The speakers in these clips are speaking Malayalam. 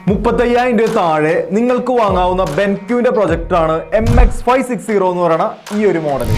35,000 രൂപ താഴെ നിങ്ങൾക്ക് വാങ്ങാവുന്ന ബെൻക്യൂവിന്റെ പ്രൊജക്ടറാണ് MX560 എന്ന് പറയുന്ന ഈ ഒരു മോഡൽ.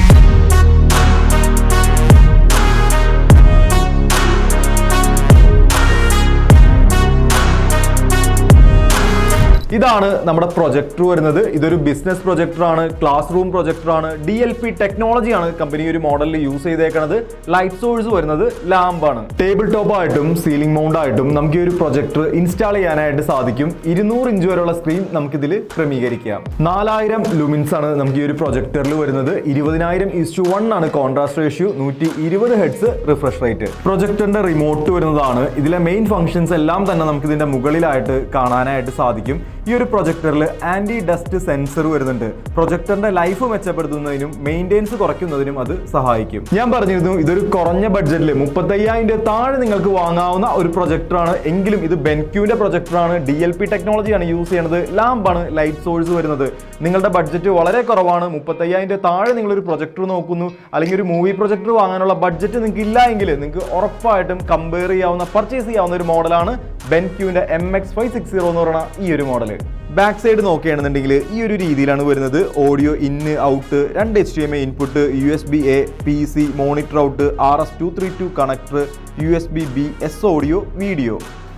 ഇതാണ് നമ്മുടെ പ്രൊജക്ടർ വരുന്നത്. ഇതൊരു ബിസിനസ് പ്രൊജക്ടറാണ്, ക്ലാസ് റൂം പ്രൊജക്ടറാണ്, DLP ടെക്നോളജിയാണ് കമ്പനി ഒരു മോഡലിൽ യൂസ് ചെയ്തേക്കുന്നത്. ലൈറ്റ് സോഴ്സ് വരുന്നത് ലാമ്പാണ്. ടേബിൾ ടോപ്പ് ആയിട്ടും സീലിംഗ് മൗണ്ട് ആയിട്ടും നമുക്ക് ഈ ഒരു പ്രൊജക്ടർ ഇൻസ്റ്റാൾ ചെയ്യാനായിട്ട് സാധിക്കും. 200 ഇഞ്ച് വരെയുള്ള സ്ക്രീൻ നമുക്കിതിൽ ക്രമീകരിക്കാം. 4000 ലുമിൻസ് ആണ് നമുക്ക് ഈ ഒരു പ്രൊജക്ടറിൽ വരുന്നത്. 20,000:1 ആണ് contrast ratio, 120 hertz refresh rate. പ്രൊജക്ടറിന്റെ റിമോട്ട് വരുന്നതാണ്. ഇതിലെ മെയിൻ ഫംഗ്ഷൻസ് എല്ലാം തന്നെ നമുക്ക് ഇതിന്റെ മുകളിലായിട്ട് കാണാനായിട്ട് സാധിക്കും. ഈ ഒരു പ്രൊജക്ടറിൽ ആന്റി ഡസ്റ്റ് സെൻസർ വരുന്നുണ്ട്. പ്രൊജക്ടറിന്റെ ലൈഫ് മെച്ചപ്പെടുത്തുന്നതിനും മെയിൻ്റെനൻസ് കുറയ്ക്കുന്നതിനും അത് സഹായിക്കും. ഞാൻ പറഞ്ഞിരുന്നു ഇതൊരു കുറഞ്ഞ ബഡ്ജറ്റിൽ 35,000 രൂപ താഴെ നിങ്ങൾക്ക് വാങ്ങാവുന്ന ഒരു പ്രൊജക്ടറാണ്. എങ്കിലും ഇത് ബെൻക്യൂവിന്റെ പ്രൊജക്ടറാണ്. DLP ടെക്നോളജിയാണ് യൂസ് ചെയ്യുന്നത്. ലാമ്പാണ് ലൈറ്റ് സോഴ്സ് വരുന്നത്. നിങ്ങളുടെ ബഡ്ജറ്റ് വളരെ കുറവാണ്, 35,000 രൂപ താഴെ നിങ്ങളൊരു പ്രൊജക്ടർ നോക്കുന്നു, അല്ലെങ്കിൽ ഒരു മൂവി പ്രൊജക്ടർ വാങ്ങാനുള്ള ബഡ്ജറ്റ് നിങ്ങൾക്ക് ഇല്ല എങ്കിൽ നിങ്ങൾക്ക് ഉറപ്പായിട്ടും കമ്പയർ ചെയ്യാവുന്ന, പർച്ചേസ് ചെയ്യാവുന്ന ഒരു മോഡലാണ് ബെൻക്യൂവിന്റെ MX560 എന്ന് പറയുന്ന ഈ ഒരു മോഡൽ. ബാക്ക് സൈഡ് നോക്കുകയാണെന്നുണ്ടെങ്കിൽ ഈ ഒരു രീതിയിലാണ് വരുന്നത്. ഓഡിയോ ഇന്ന് out, 2 HDMI input, USB-A, PC, monitor out, RS232 connector, USB-B, S audio, video.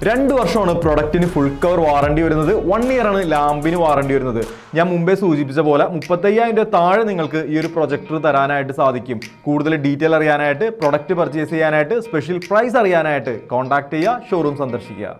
2 വർഷമാണ് പ്രൊഡക്റ്റിന് ഫുൾ കവർ വാറണ്ടി വരുന്നത്. 1 ഇയർ ആണ് ലാമ്പിന് വാറണ്ടി വരുന്നത്. ഞാൻ മുമ്പേ സൂചിപ്പിച്ച പോലെ 35,000 രൂപ താഴെ നിങ്ങൾക്ക് ഈ ഒരു പ്രൊജക്ടർ തരാനായിട്ട് സാധിക്കും. കൂടുതൽ ഡീറ്റെയിൽ അറിയാനായിട്ട്, പ്രൊഡക്റ്റ് പർച്ചേസ് ചെയ്യാനായിട്ട്, സ്പെഷ്യൽ പ്രൈസ് അറിയാനായിട്ട് കോൺടാക്ട് ചെയ്യുക, ഷോറൂം സന്ദർശിക്കുക.